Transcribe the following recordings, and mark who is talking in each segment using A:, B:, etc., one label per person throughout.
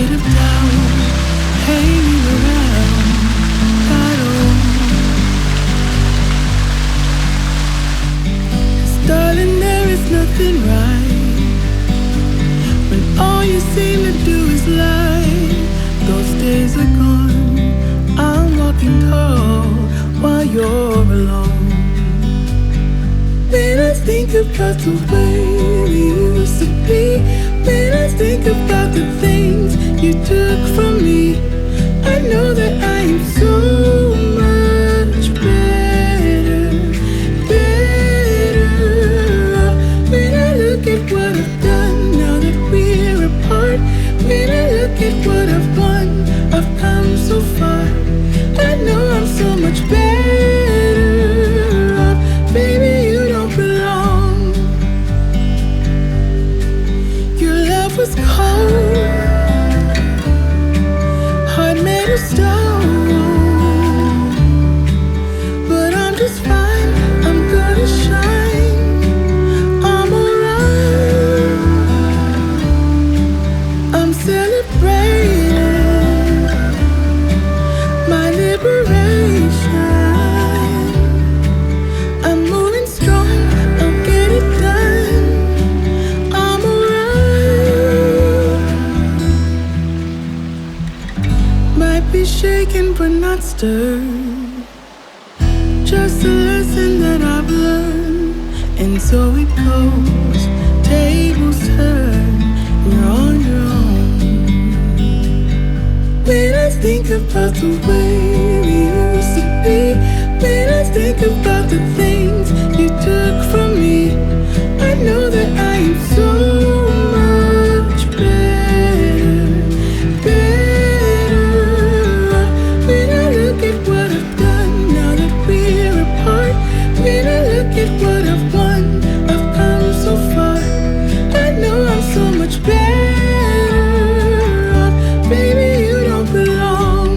A: instead of down, hanging around at all. 'Cause darling, there is nothing right when all you seem to do is lie. Those days are gone, I'm walking tall while you're alone. When I think about the way we used to be, when I think about the things you took from me, I know that I am so much better, better off. When I look at what I've done now that we're apart, when I look at what I've won, I've come so far. I know I'm so much better off. Baby, you don't belong. Your love was cold, heart made of stone. But I'm just fine, I'm gonna shine, I'm alright. I'm celebrating my liberation. I'm moving strong, I'll get it done, I'm alright. Might be shaken but not stirred, just a lesson that I've learned. And so it goes, tables turn, you're on your own. When I think about the way we used to be, when I think about the things you took from me, I know that I am so much better, better off. When I look at what I've done now that we're apart, when I look at what I've won, I've come so far. I know I'm so much better off. Baby, you don't belong.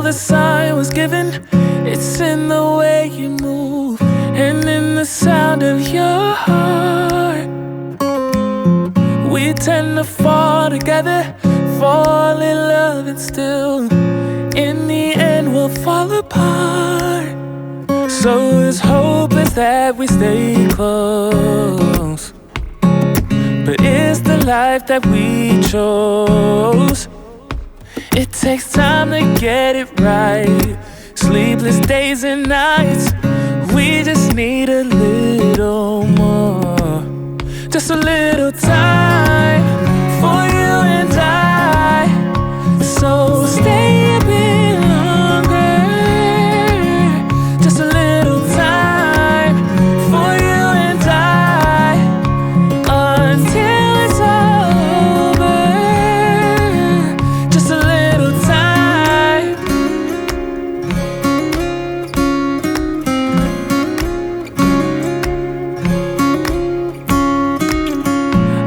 A: the sign was given. It's in the way you move and in the sound of your heart. We tend to fall together, fall in love, and still in the end we'll fall apart. So as hope is that we stay close, but it's the life that we chose. It takes time to get it right, sleepless days and nights. We just need a little more, just a little time for you and I. So stay a bit longer, just a little time for you and I, until it's over. Just a little time.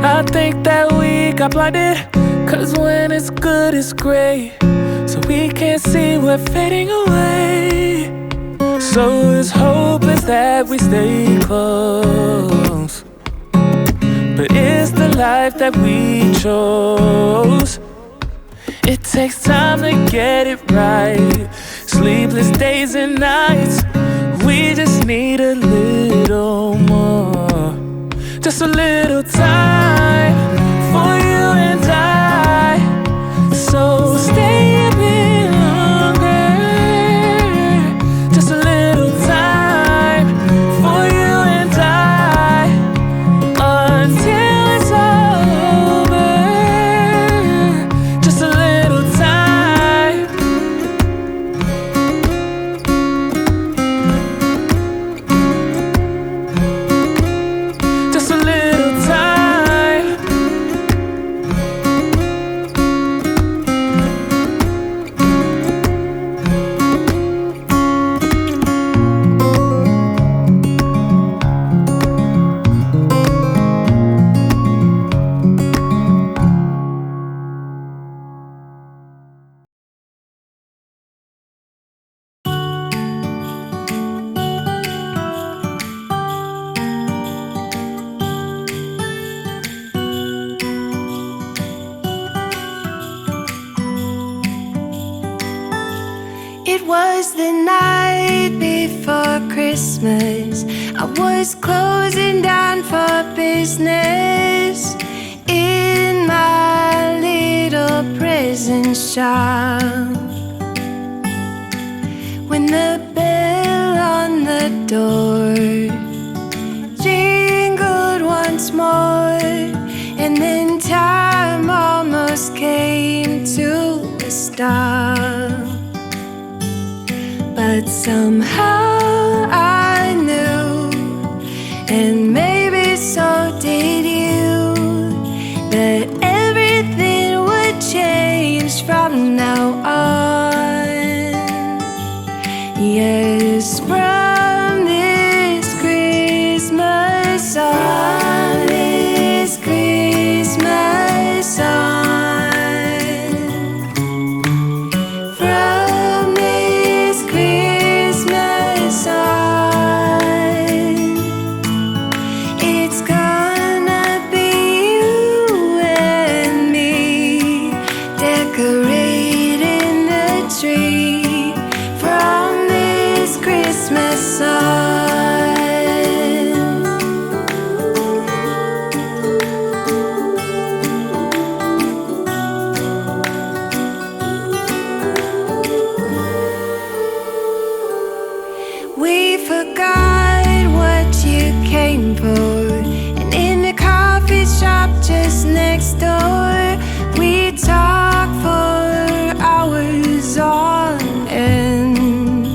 A: I think that we got blinded, 'cause when it's good it's great, so we can't see we're fading away. So as hope is that we stay close, but it's the life that we chose. It takes time to get it right, sleepless days and nights. We just need a little more, just a little time for you and I. So stay a bit longer, just a little time for you and I, until it's over. Just a little time. Just a little time.
B: It was the night before Christmas. I was closing down for business in my little present shop, when the bell on the door jingled once more, and then time almost came to a stop. But somehow I knew, and maybe so did you, that everything would change from now on. Yes, from this Christmas on, this Christmas on.
C: We forgot what you came for, and in the coffee shop just next door, we talked for hours on end.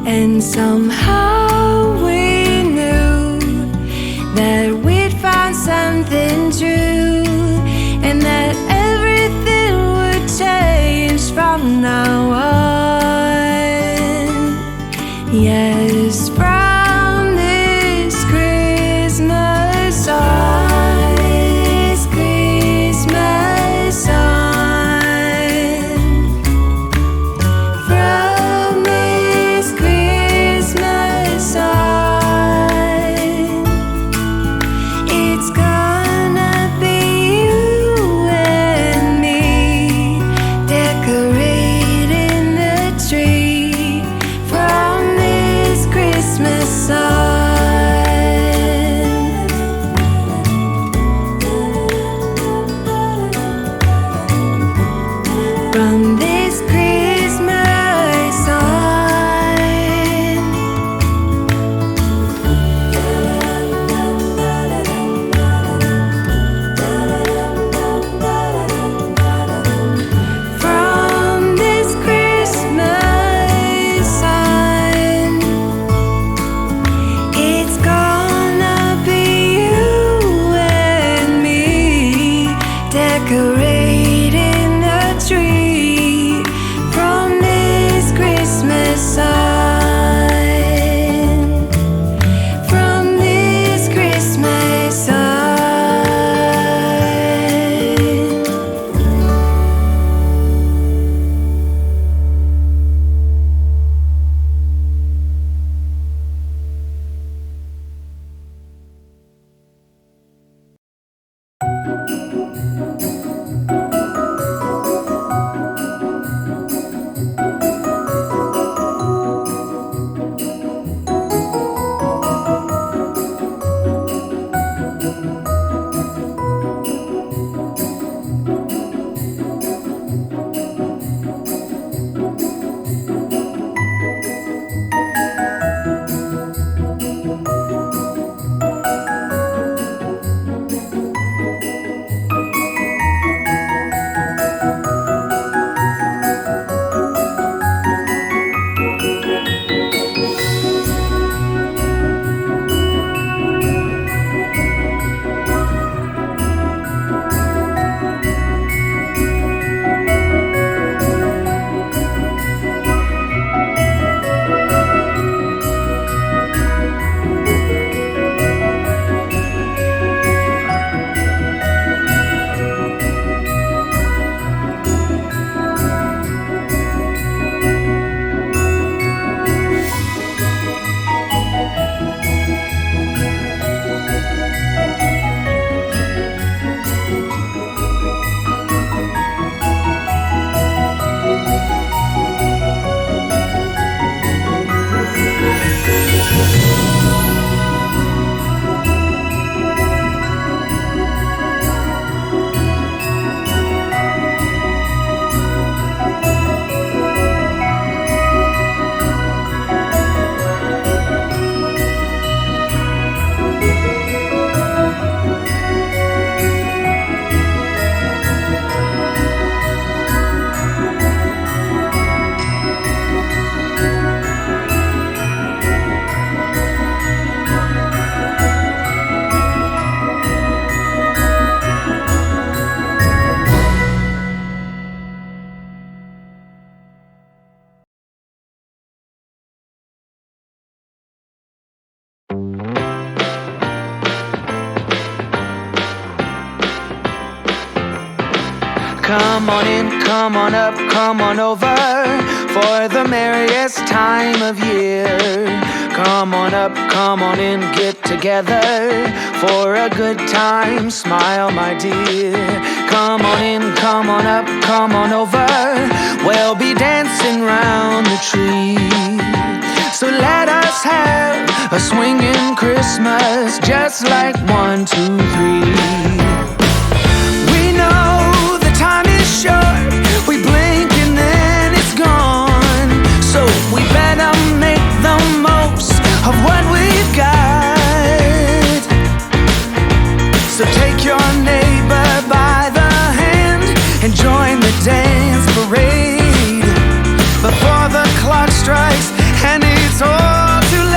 C: And somehow we knew that we'd found something true, and that everything would change from now on. Yes, from this Christmas on, this Christmas on. from this Christmas on. From this Christmas on, it's gonna be you and me decorating the tree. From this Christmas on, from this Christmas on.
D: Come on in, come on up, come on over for the merriest time of year. Come on up, come on in, get together for a good time, smile my dear. Come on in, come on up, come on over, we'll be dancing round the tree. So let us have a swinging Christmas, just like 1, 2, 3. Time is short, we blink and then it's gone. So we better make the most of what we've got. So take your neighbor by the hand and join the dance parade before the clock strikes and it's all too late.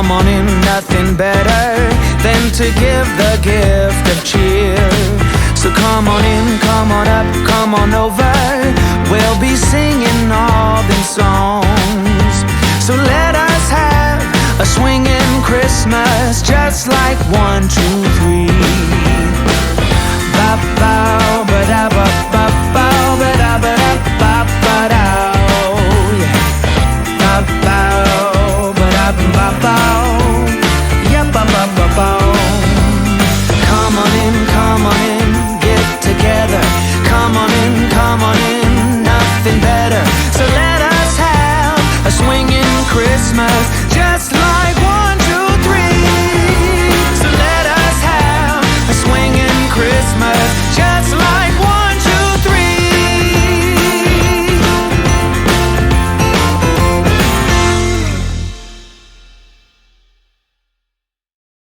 D: Come on in, nothing better than to give the gift of cheer. So come on in, come on up, come on over. We'll be singing all these songs. So let us have a swinging Christmas, just like one true